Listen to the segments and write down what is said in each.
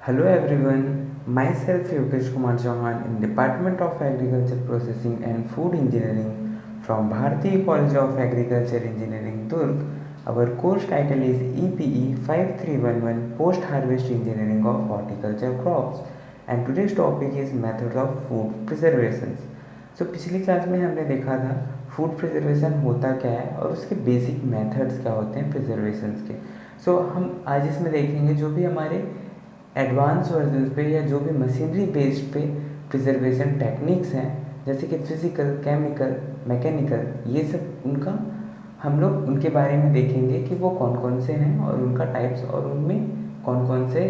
Hello everyone, myself Yogesh Kumar Chauhan in Department of Agriculture Processing and Food Engineering from Bharati College of Agriculture Engineering Durg. Our course title is EPE 5311 Post Harvest Engineering of Horticulture Crops and today's topic is Methods of Food Preservation. So पिछली class में हमने देखा था food preservation होता क्या है और उसके बेसिक मेथड्स क्या होते हैं प्रिजर्वेशन के। हम आज इसमें देखेंगे जो भी हमारे एडवांस वर्जन पे या जो भी मशीनरी बेस्ड पे प्रिजर्वेशन टेक्निक्स हैं, जैसे कि फिजिकल, केमिकल, मैकेनिकल, ये सब उनका हम लोग उनके बारे में देखेंगे कि वो कौन कौन से हैं और उनका टाइप्स और उनमें कौन कौन से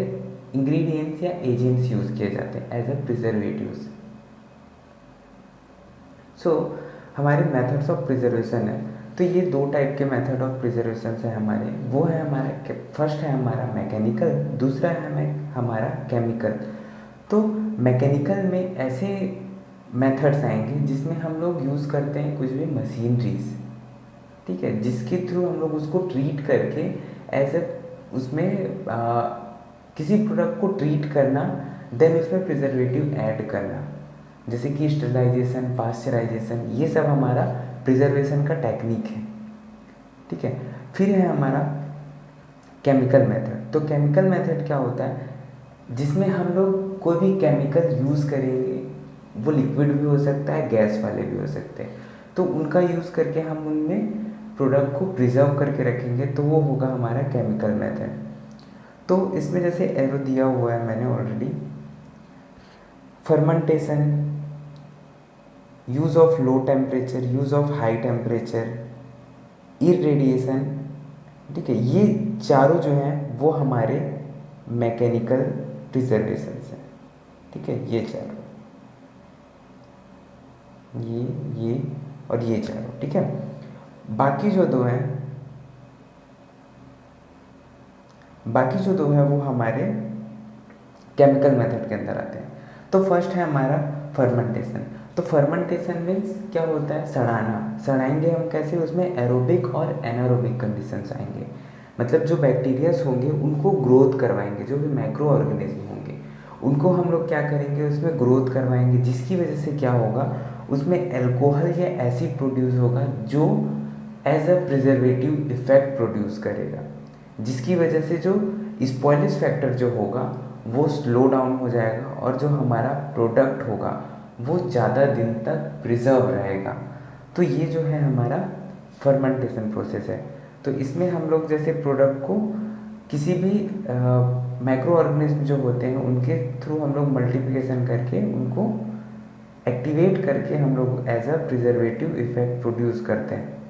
इंग्रेडिएंट्स या एजेंट्स यूज़ किए जाते हैं एज अ प्रिजर्वेटिव्स। हमारे मेथड्स ऑफ प्रिजर्वेशन है, तो ये दो टाइप के मेथड ऑफ प्रिजर्वेशन है हमारे। वो है हमारा फर्स्ट है हमारा मैकेनिकल, दूसरा है हमारा केमिकल। तो मैकेनिकल में ऐसे मेथड्स आएंगे जिसमें हम लोग यूज़ करते हैं कुछ भी मशीनरीज, ठीक है, जिसके थ्रू हम लोग उसको ट्रीट करके एज ए उसमें किसी प्रोडक्ट को ट्रीट करना, देन उसमें प्रिजर्वेटिव ऐड करना, जैसे कि स्टरलाइजेशन, पास्चराइजेशन, ये सब हमारा प्रिजर्वेशन का टेक्निक है, ठीक है। फिर है हमारा केमिकल मेथड। तो केमिकल मेथड क्या होता है, जिसमें हम लोग कोई भी केमिकल यूज़ करेंगे, वो लिक्विड भी हो सकता है, गैस वाले भी हो सकते हैं, तो उनका यूज़ करके हम उनमें प्रोडक्ट को प्रिजर्व करके रखेंगे, तो वो होगा हमारा केमिकल मेथड। तो इसमें जैसे एरो दिया हुआ है मैंने already, fermentation, use of low temperature, use of high temperature, irradiation, ठीक है, ये चारों जो हैं वो हमारे मैकेनिकल प्रिजर्वेशन हैं, ठीक है। ये चारों, ये और ये चारों, ठीक है। बाकी जो दो हैं वो हमारे केमिकल मेथड के अंदर आते हैं। तो फर्स्ट है हमारा फर्मेंटेशन। तो फर्मेंटेशन मीन्स क्या होता है, सड़ाना। सड़ाएंगे हम कैसे, उसमें एरोबिक और एनारोबिक कंडीशंस आएंगे, मतलब जो बैक्टीरियाज होंगे उनको ग्रोथ करवाएंगे, जो भी माइक्रो ऑर्गेनिज्म होंगे उनको हम लोग क्या करेंगे, उसमें ग्रोथ करवाएंगे, जिसकी वजह से क्या होगा, उसमें एल्कोहल या एसिड प्रोड्यूस होगा जो as a preservative effect produce करेगा, जिसकी वजह से जो स्पॉइलेज फैक्टर जो होगा वो स्लो डाउन हो जाएगा और जो हमारा प्रोडक्ट होगा वो ज़्यादा दिन तक प्रिजर्व रहेगा। तो ये जो है हमारा फर्मेंटेशन प्रोसेस है। तो इसमें हम लोग जैसे प्रोडक्ट को किसी भी माइक्रो ऑर्गेनिज्म जो होते हैं उनके थ्रू हम लोग मल्टीप्लिकेशन करके उनको एक्टिवेट करके हम लोग as a preservative effect produce करते हैं,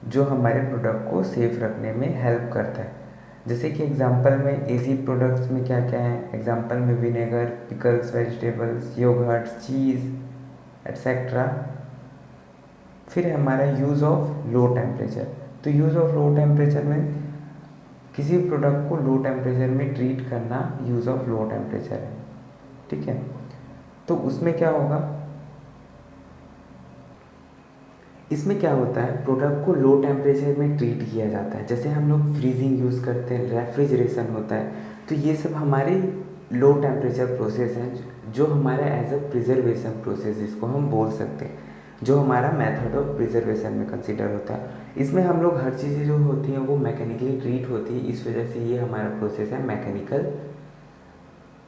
जो हमारे प्रोडक्ट को सेफ रखने में हेल्प करता है। जैसे कि एग्जांपल में एसी प्रोडक्ट्स में क्या क्या है, एग्जांपल में विनेगर, पिकल्स, वेजिटेबल्स, योगर्ट, चीज़ एट्सेट्रा। फिर हमारा यूज़ ऑफ लो टेम्परेचर। तो यूज़ ऑफ लो टेम्परेचर में किसी प्रोडक्ट को लो टेम्परेचर में ट्रीट करना यूज़ ऑफ लो टेम्परेचर है, ठीक है। तो उसमें क्या होगा, इसमें क्या होता है, प्रोडक्ट को लो टेम्परेचर में ट्रीट किया जाता है, जैसे हम लोग फ्रीजिंग यूज़ करते हैं, रेफ्रिजरेशन होता है, तो ये सब हमारे लो टेम्परेचर प्रोसेस हैं जो हमारा एज अ प्रिजर्वेशन प्रोसेस जिसको हम बोल सकते हैं, जो हमारा मेथड ऑफ प्रिजर्वेशन में कंसिडर होता है। इसमें हम लोग हर चीज़ें जो होती हैं वो मैकेनिकली ट्रीट होती है, इस वजह से ये हमारा प्रोसेस है मैकेनिकल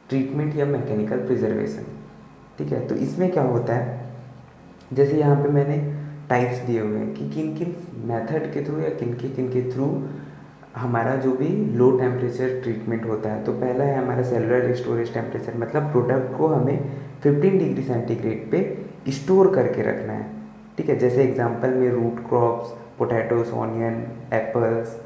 ट्रीटमेंट या मैकेनिकल प्रिजर्वेशन, ठीक है। तो इसमें क्या होता है, जैसे यहाँ पे मैंने टाइप्स दिए हुए हैं कि किन किन मेथड के थ्रू या किन के थ्रू हमारा जो भी लो टेम्परेचर ट्रीटमेंट होता है। तो पहला है हमारा सेलुलर स्टोरेज टेम्परेचर, मतलब प्रोडक्ट को हमें 15 डिग्री सेंटीग्रेड पे स्टोर करके रखना है, ठीक है। जैसे एग्जांपल में root crops, potatoes, onion, apples,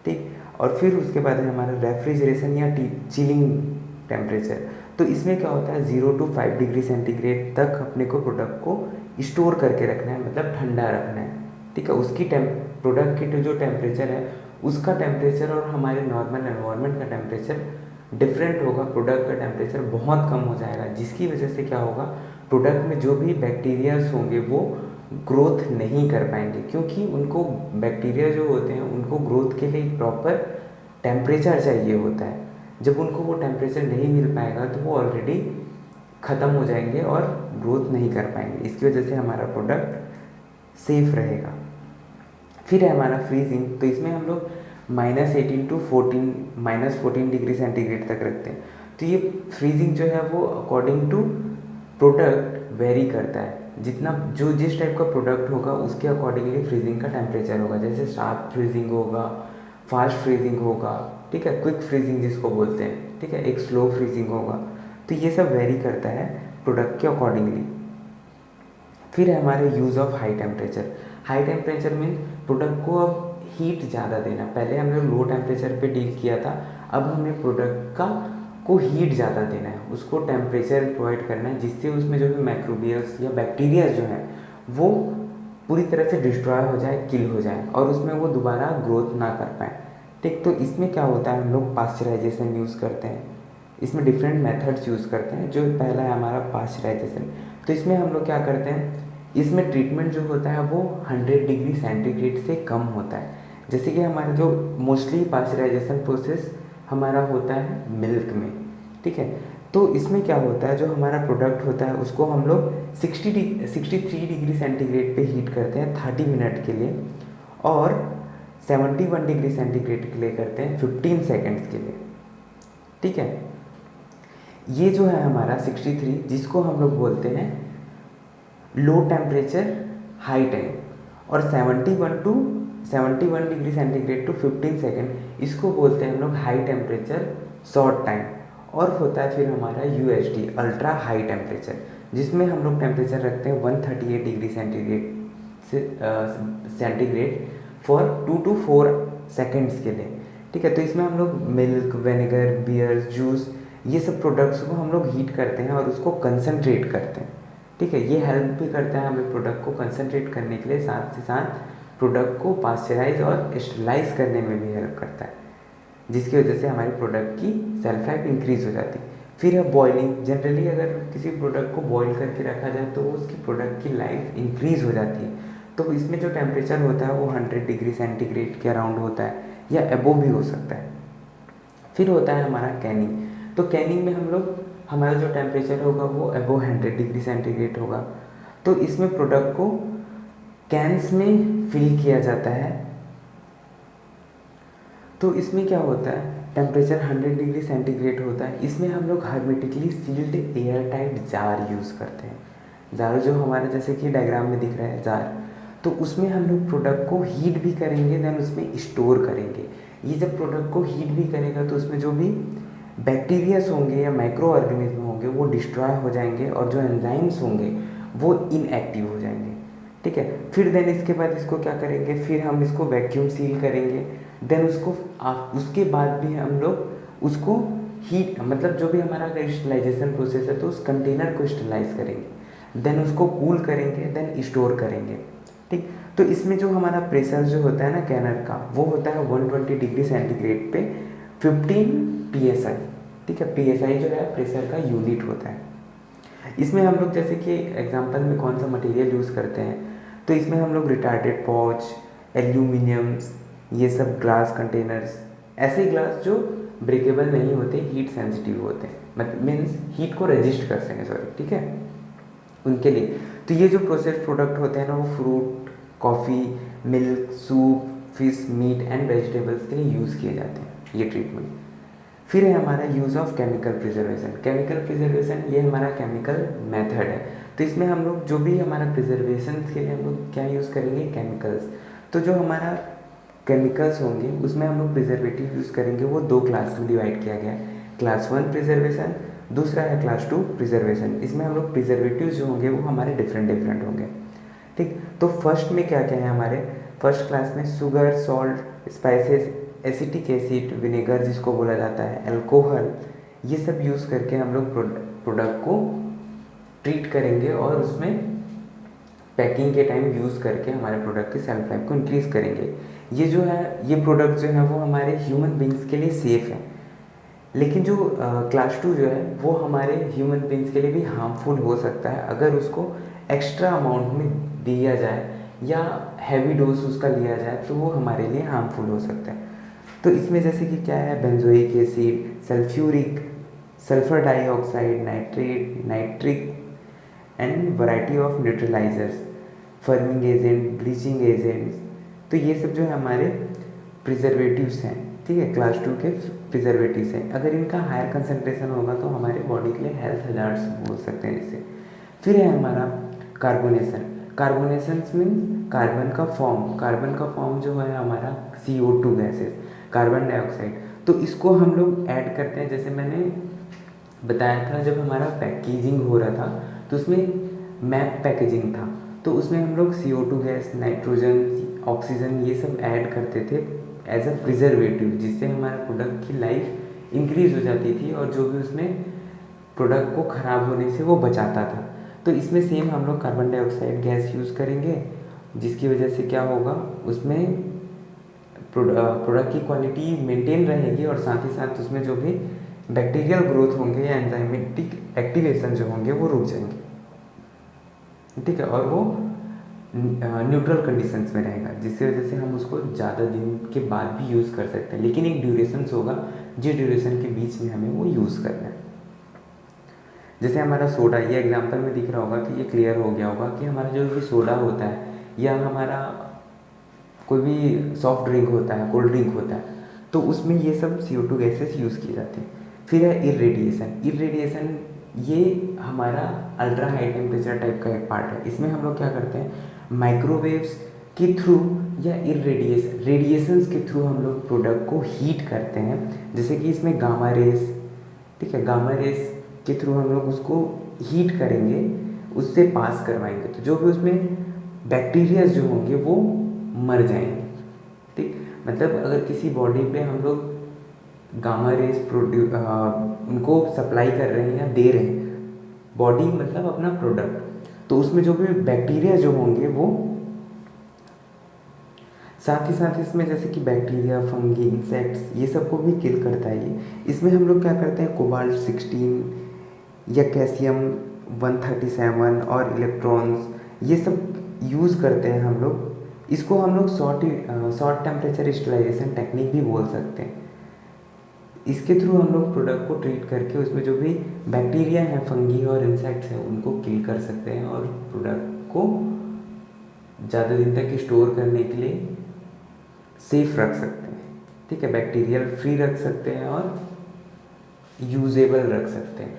ठीक। और फिर उसके बाद है हमारा रेफ्रिजरेशन या चिलिंग टेम्परेचर। तो इसमें क्या होता है, 0 to 5 डिग्री सेंटीग्रेड तक अपने को प्रोडक्ट को स्टोर करके रखना है, मतलब ठंडा रखना है, ठीक है। उसकी प्रोडक्ट की जो टेम्परेचर है उसका टेम्परेचर और हमारे नॉर्मल एनवायरनमेंट का टेम्परेचर डिफरेंट होगा, प्रोडक्ट का टेम्परेचर बहुत कम हो जाएगा, जिसकी वजह से क्या होगा, प्रोडक्ट में जो भी बैक्टीरियाज होंगे वो ग्रोथ नहीं कर पाएंगे, क्योंकि उनको बैक्टीरिया जो होते हैं उनको ग्रोथ के लिए प्रॉपर टेम्परेचर चाहिए होता है, जब उनको वो टेम्परेचर नहीं मिल पाएगा तो वो ऑलरेडी ख़त्म हो जाएंगे और ग्रोथ नहीं कर पाएंगे। इसकी वजह से हमारा प्रोडक्ट सेफ रहेगा। फिर है हमारा फ्रीजिंग, तो इसमें हम लोग -18 to 14 -14 डिग्री सेंटीग्रेड तक रखते हैं। तो ये फ्रीजिंग जो है वो अकॉर्डिंग टू प्रोडक्ट वेरी करता है। जितना जो जिस टाइप का प्रोडक्ट होगा उसके अकॉर्डिंगली फ्रीजिंग का टेम्परेचर होगा। जैसे शार्प फ्रीजिंग होगा, फास्ट फ्रीजिंग होगा, ठीक है, क्विक फ्रीजिंग जिसको बोलते हैं, ठीक है, एक स्लो फ्रीजिंग होगा। तो ये सब वेरी करता है प्रोडक्ट के अकॉर्डिंगली। फिर है हमारे use of high temperature. High temperature mean product को अब हीट ज़्यादा देना। पहले हमने लो टेम्परेचर पे डील किया था, अब हमें प्रोडक्ट को हीट ज़्यादा देना है, उसको टेम्परेचर प्रोवाइड करना है जिससे उसमें जो भी माइक्रोबियल्स या बैक्टीरिया जो हैं वो पूरी तरह से डिस्ट्रॉय हो जाए, किल हो जाए और उसमें वो दोबारा ग्रोथ ना कर पाए। ठीक, तो इसमें क्या होता है, हम लोग पास्चराइजेशन यूज़ करते हैं। इसमें डिफरेंट मेथड्स यूज़ करते हैं। जो पहला है हमारा पास्चराइजेशन, तो इसमें हम लोग क्या करते हैं, इसमें ट्रीटमेंट जो होता है वो 100 डिग्री सेंटीग्रेड से कम होता है। जैसे कि हमारा जो मोस्टली पास्चराइजेशन प्रोसेस हमारा होता है मिल्क में, ठीक है। तो इसमें क्या होता है, जो हमारा प्रोडक्ट होता है उसको हम लोग 63 डिग्री सेंटीग्रेड पे हीट करते हैं 30 मिनट के लिए, और 71 डिग्री सेंटीग्रेड के लिए करते हैं 15 सेकेंड्स के लिए, ठीक है। ये जो है हमारा 63, जिसको हम लोग बोलते हैं लो टेम्परेचर हाई टाइम, और 71 डिग्री सेंटीग्रेड टू 15 सेकेंड इसको बोलते हैं हम लोग हाई टेम्परेचर शॉर्ट टाइम। और होता है फिर हमारा UHT अल्ट्रा हाई टेम्परेचर, जिसमें हम लोग टेम्परेचर रखते हैं 138 degree centigrade for 2 to 4 seconds के लिए, ठीक है। तो इसमें हम लोग मिल्क, विनेगर, बियर्स, जूस, ये सब प्रोडक्ट्स को हम लोग हीट करते हैं और उसको कंसनट्रेट करते हैं, ठीक है। ये हेल्प भी करता है हमें प्रोडक्ट को कंसनट्रेट करने के लिए, साथ ही साथ प्रोडक्ट को पास्चराइज और स्टरलाइज करने में भी हेल्प करता है, जिसकी वजह से हमारी प्रोडक्ट की सेल्फ लाइफ इंक्रीज हो जाती है। फिर है बॉइलिंग। जनरली अगर किसी प्रोडक्ट को बॉईल करके रखा जाए तो उसकी प्रोडक्ट की लाइफ इंक्रीज हो जाती है। तो इसमें जो टेम्परेचर होता है वो 100 डिग्री सेंटीग्रेड के अराउंड होता है या एबो भी हो सकता है। फिर होता है हमारा कैनिंग। तो कैनिंग में हम लोग हमारा जो टेम्परेचर होगा वो एबो 100 डिग्री सेंटीग्रेड होगा। तो इसमें प्रोडक्ट को कैंस में फिल किया जाता है। तो इसमें क्या होता है, टेम्परेचर 100 डिग्री सेंटीग्रेड होता है। इसमें हम लोग hermetically sealed air tight jar use करते हैं। जार जो हमारा जैसे कि डायग्राम में दिख रहा है जार, तो उसमें हम लोग प्रोडक्ट को हीट भी करेंगे, देन उसमें स्टोर करेंगे। ये जब प्रोडक्ट को हीट भी करेगा तो उसमें जो भी बैक्टीरियाज होंगे या माइक्रो ऑर्गेनिज्म होंगे वो डिस्ट्रॉय हो जाएंगे और जो एंजाइम्स होंगे वो इनएक्टिव हो जाएंगे, ठीक है। फिर देन इसके बाद इसको क्या करेंगे, फिर हम इसको वैक्यूम सील करेंगे। देन उसके बाद भी हम लोग उसको हीट, मतलब जो भी हमारा स्टरलाइजेशन प्रोसेस है तो उस कंटेनर को स्टरलाइज करेंगे, देन उसको कूल करेंगे, देन स्टोर करेंगे, ठीक। तो इसमें जो हमारा प्रेशर जो होता है ना कैनर का, वो होता है 120 डिग्री सेंटीग्रेड पे 15 PSI, ठीक है। PSI जो है प्रेशर का यूनिट होता है। इसमें हम लोग जैसे कि एग्जांपल में कौन सा मटेरियल यूज़ करते हैं, तो इसमें हम लोग रिटार्डेड पॉच, एल्यूमिनियम्स, ये सब ग्लास कंटेनर्स, ऐसे ग्लास जो ब्रेकेबल नहीं होते, हीट सेंसिटिव होते हैं, मतलब मीन्स हीट को रेजिस्ट कर सकें, सॉरी, ठीक है, उनके लिए। तो ये जो प्रोसेस प्रोडक्ट होते हैं ना वो fruit, coffee, milk, soup, fish, meat and vegetables के लिए यूज़ किए जाते हैं ये ट्रीटमेंट। फिर है हमारा use of chemical preservation. Chemical preservation ये हमारा केमिकल मेथड है। तो इसमें हम लोग जो भी हमारा प्रिजर्वेशन के लिए हम लोग क्या यूज़ करेंगे, केमिकल्स। तो जो हमारा केमिकल्स होंगे उसमें हम लोग प्रिजर्वेटिव यूज़ करेंगे, वो 2 क्लास में डिवाइड किया गया है, क्लास 1 प्रिजर्वेशन, दूसरा है क्लास 2 प्रिजर्वेशन। इसमें हम लोग प्रिजर्वेटिव जो होंगे वो हमारे डिफरेंट होंगे, ठीक। तो फर्स्ट में क्या क्या है हमारे फर्स्ट क्लास में, sugar, salt, spices, acetic acid, vinegar जिसको बोला जाता है, अल्कोहल, ये सब यूज़ करके हम लोग प्रोडक्ट को ट्रीट करेंगे और उसमें पैकिंग के टाइम यूज़ करके हमारे प्रोडक्ट की सेल्फ लाइफ को इंक्रीज़ करेंगे। ये जो है ये प्रोडक्ट जो है वो हमारे ह्यूमन बींग्स के लिए सेफ़ है, लेकिन जो क्लास 2 जो है वो हमारे ह्यूमन बींग्स के लिए भी हार्मफुल हो सकता है अगर उसको एक्स्ट्रा अमाउंट में दिया जाए या हैवी डोज उसका लिया जाए, तो वो हमारे लिए हार्मफुल हो सकता है। तो इसमें जैसे कि क्या है, benzoic acid, sulphuric, sulphur dioxide, nitrate, nitric and variety of neutralisers, firming agent, bleaching agents. तो ये सब जो है हमारे प्रिजर्वेटिव्स हैं, ठीक है, क्लास 2 के प्रिजर्वेटिव्स हैं। अगर इनका हायर कंसंट्रेशन होगा तो हमारे बॉडी के लिए हेल्थ हजार्ड्स बोल सकते हैं इसे। फिर है हमारा कार्बोनेशन। कार्बोनेशन मीन्स कार्बन का फॉर्म जो है हमारा CO2 गैसेस, कार्बन डाइऑक्साइड। तो इसको हम लोग ऐड करते हैं, जैसे मैंने बताया था जब हमारा पैकेजिंग हो रहा था तो उसमें मैप पैकेजिंग था, तो उसमें हम लोग CO2 गैस, नाइट्रोजन, ऑक्सीजन ये सब ऐड करते थे एज अ प्रिजर्वेटिव, जिससे हमारे प्रोडक्ट की लाइफ इंक्रीज हो जाती थी और जो भी उसमें प्रोडक्ट को ख़राब होने से वो बचाता था। तो इसमें सेम हम लोग कार्बन डाइऑक्साइड गैस यूज़ करेंगे, जिसकी वजह से क्या होगा, उसमें प्रोडक्ट की क्वालिटी मेंटेन रहेगी और साथ ही साथ उसमें जो भी बैक्टीरियल ग्रोथ होंगे या एंजाइमेटिक एक्टिवेशन जो होंगे वो रुक जाएंगे, ठीक है, और वो न्यूट्रल कंडीशंस में रहेगा, जिसकी वजह से हम उसको ज़्यादा दिन के बाद भी यूज़ कर सकते हैं, लेकिन एक ड्यूरेशंस होगा जिस ड्यूरेशन के बीच में हमें वो यूज़ करना है। जैसे हमारा सोडा, ये एग्जांपल में दिख रहा होगा कि ये क्लियर हो गया होगा कि हमारा जो भी सोडा होता है या हमारा कोई भी सॉफ्ट ड्रिंक होता है, कोल्ड ड्रिंक होता है, तो उसमें ये सब CO2 गैसेस यूज़ की जाती हैं। फिर है इरेडिएशन। ये हमारा अल्ट्रा हाई टेम्परेचर टाइप का एक पार्ट है। इसमें हम लोग क्या करते हैं, माइक्रोवेव्स के थ्रू या रेडिएशंस के थ्रू हम लोग प्रोडक्ट को हीट करते हैं। जैसे कि इसमें गामा रेस, ठीक है, गामा रेस के थ्रू हम लोग उसको हीट करेंगे, उससे पास करवाएंगे, तो जो भी उसमें बैक्टीरिया जो होंगे वो मर जाएंगे, ठीक। मतलब अगर किसी बॉडी पे हम लोग गामा रेस उनको सप्लाई कर रहे हैं या दे रहे हैं, बॉडी मतलब अपना प्रोडक्ट, तो उसमें जो भी बैक्टीरिया जो होंगे वो, साथ ही साथ इसमें जैसे कि बैक्टीरिया, फंगी, इंसेक्ट्स ये सबको भी किल करता है ये। इसमें हम लोग क्या करते हैं, कोबाल्ट 16 या कैल्शियम 137 और इलेक्ट्रॉन्स ये सब यूज़ करते हैं हम लोग। इसको हम लोग शॉर्ट टेम्परेचर स्टेरिलाइजेशन टेक्निक भी बोल सकते हैं। इसके थ्रू हम लोग प्रोडक्ट को ट्रीट करके उसमें जो भी बैक्टीरिया हैं, फंगी और इंसेक्ट्स हैं उनको किल कर सकते हैं और प्रोडक्ट को ज़्यादा दिन तक स्टोर करने के लिए सेफ रख सकते हैं, ठीक है, बैक्टीरियल फ्री रख सकते हैं और यूजेबल रख सकते हैं,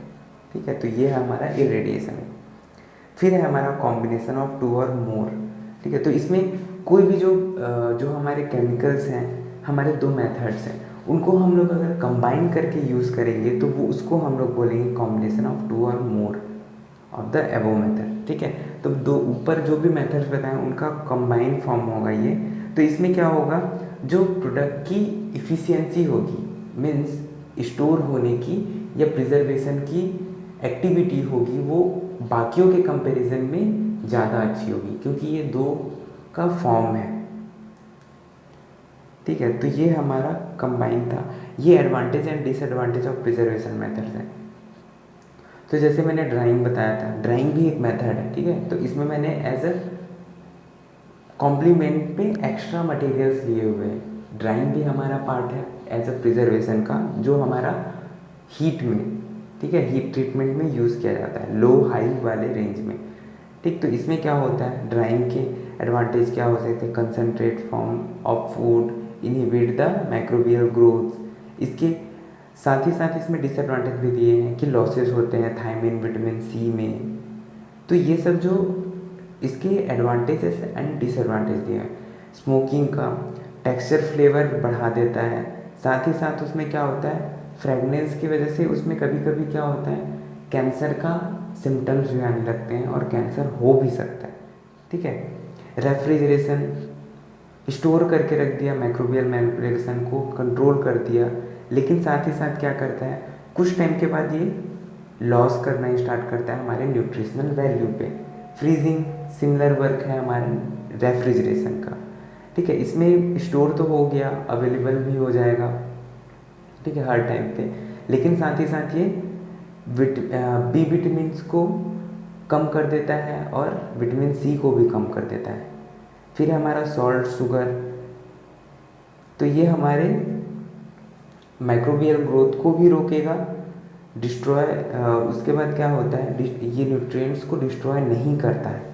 ठीक है। तो ये है हमारा इरेडिएशन है। फिर है हमारा कॉम्बिनेशन ऑफ 2 और मोर, ठीक है। तो इसमें कोई भी जो हमारे केमिकल्स हैं, हमारे 2 मेथड्स हैं, उनको हम लोग अगर कंबाइन करके यूज़ करेंगे तो वो उसको हम लोग बोलेंगे कॉम्बिनेशन ऑफ 2 और मोर ऑफ द एबो मेथड, ठीक है। तो दो ऊपर जो भी मेथड्स बताएं उनका कंबाइन फॉर्म होगा ये। तो इसमें क्या होगा, जो प्रोडक्ट की इफ़िशियंसी होगी, मीन्स स्टोर होने की या प्रिजर्वेशन की एक्टिविटी होगी, वो बाकियों के कंपैरिजन में ज़्यादा अच्छी होगी, क्योंकि ये 2 का फॉर्म है, ठीक है। तो ये हमारा कंबाइन था। ये advantage and disadvantage of preservation methods हैं। तो जैसे मैंने ड्राइंग बताया था, ड्राइंग भी एक मेथड है, ठीक है। तो इसमें मैंने एज अ कॉम्प्लीमेंट पे एक्स्ट्रा मटेरियल्स लिए हुए हैं। ड्राइंग भी हमारा पार्ट है एज अ प्रिजर्वेशन का, जो हमारा हीट में, ठीक है, हीट ट्रीटमेंट में यूज़ किया जाता है, लो हाई वाले रेंज में, ठीक। तो इसमें क्या होता है, ड्राइंग के एडवांटेज क्या हो सकते हैं, concentrate form of food, inhibit the microbial growth. इसके साथ ही साथ इसमें डिसएडवांटेज भी दिए हैं कि लॉसेस होते हैं थायमिन, विटामिन सी में। तो ये सब जो इसके एडवांटेजेस एंड डिसएडवांटेज दिए हैं। स्मोकिंग का टेक्सचर फ्लेवर बढ़ा देता है, साथ ही साथ उसमें क्या होता है, फ्रेगनेंस की वजह से उसमें कभी कभी क्या होता है, कैंसर का सिम्टम्स भी आने लगते हैं और कैंसर हो भी सकता है, ठीक है। रेफ्रिजरेशन, स्टोर करके रख दिया, माइक्रोबियल मैनिपुलेशन को कंट्रोल कर दिया, लेकिन साथ ही साथ क्या करता है, कुछ टाइम के बाद ये लॉस करना स्टार्ट करता है हमारे न्यूट्रिशनल वैल्यू पे। फ्रीजिंग सिमिलर वर्क है हमारे रेफ्रिजरेशन का, ठीक है। इसमें स्टोर तो हो गया, अवेलेबल भी हो जाएगा, ठीक है, हर टाइम पे, लेकिन साथ ही साथ ये बी विटामिन्स को कम कर देता है और विटामिन सी को भी कम कर देता है। फिर हमारा सॉल्ट, शुगर, तो ये हमारे माइक्रोबियल ग्रोथ को भी रोकेगा, डिस्ट्रॉय उसके बाद क्या होता है, ये न्यूट्रिएंट्स को डिस्ट्रॉय नहीं करता है।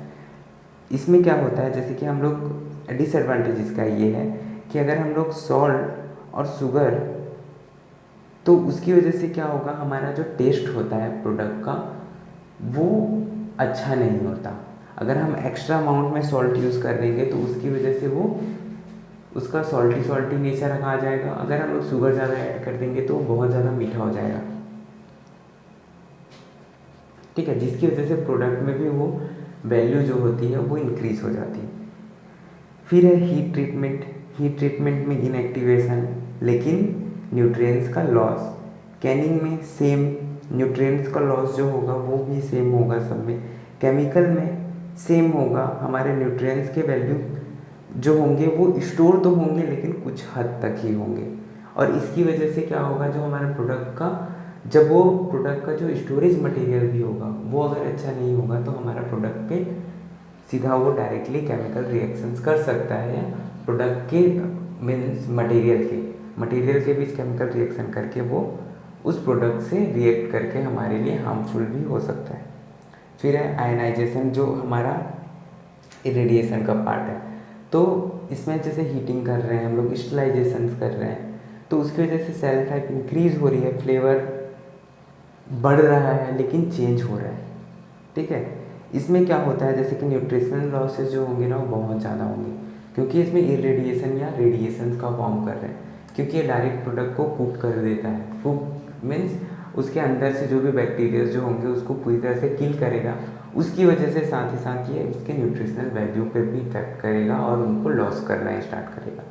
इसमें क्या होता है, जैसे कि हम लोग डिसएडवांटेज इसका ये है कि अगर हम लोग सॉल्ट और शुगर, तो उसकी वजह से क्या होगा, हमारा जो टेस्ट होता है प्रोडक्ट का वो अच्छा नहीं होता। अगर हम एक्स्ट्रा अमाउंट में सॉल्ट यूज़ कर देंगे तो उसकी वजह से वो उसका सॉल्टी सॉल्टी नेचर आ जाएगा। अगर हम लोग शुगर ज़्यादा ऐड कर देंगे तो वो बहुत ज़्यादा मीठा हो जाएगा, ठीक है, जिसकी वजह से प्रोडक्ट में भी वो वैल्यू जो होती है वो इंक्रीज़ हो जाती है। फिर है हीट ट्रीटमेंट। हीट ट्रीटमेंट में इनएक्टिवेशन लेकिन न्यूट्रिएंट्स का लॉस। कैनिंग में सेम, न्यूट्रिएंट्स का लॉस जो होगा वो भी सेम होगा सब में। केमिकल में सेम होगा, हमारे न्यूट्रिएंट्स के वैल्यू जो होंगे वो स्टोर तो होंगे लेकिन कुछ हद तक ही होंगे। और इसकी वजह से क्या होगा, जो हमारे प्रोडक्ट का, जब वो प्रोडक्ट का जो स्टोरेज मटेरियल भी होगा वो अगर अच्छा नहीं होगा तो हमारा प्रोडक्ट पे सीधा वो डायरेक्टली केमिकल रिएक्शंस कर सकता है, या प्रोडक्ट के मीन्स मटेरियल के बीच केमिकल रिएक्शन करके वो उस प्रोडक्ट से रिएक्ट करके हमारे लिए हार्मफुल भी हो सकता है। फिर है आयनाइजेशन, जो हमारा इरेडिएशन का पार्ट है। तो इसमें जैसे हीटिंग कर रहे हैं हम लोग, स्टलाइजेशन कर रहे हैं, तो उसकी वजह से सेल टाइप इंक्रीज हो रही है, फ्लेवर बढ़ रहा है लेकिन चेंज हो रहा है, ठीक है। इसमें क्या होता है, जैसे कि न्यूट्रिशनल लॉसेज जो होंगे ना वो बहुत ज़्यादा होंगे, क्योंकि इसमें इरेडिएशन या रेडिएशन का फॉर्म कर रहे हैं, क्योंकि ये डायरेक्ट प्रोडक्ट को कुक कर देता है। कुक मीन्स उसके अंदर से जो भी बैक्टीरिया जो होंगे उसको पूरी तरह से किल करेगा। उसकी वजह से साथ ही साथ ये उसके न्यूट्रिशनल वैल्यू पे भी इफेक्ट करेगा और उनको लॉस करना स्टार्ट करेगा।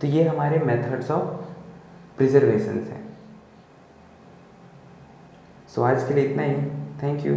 तो ये हमारे मेथड्स ऑफ प्रिजर्वेशन हैं। सो आज के लिए इतना ही। Thank you.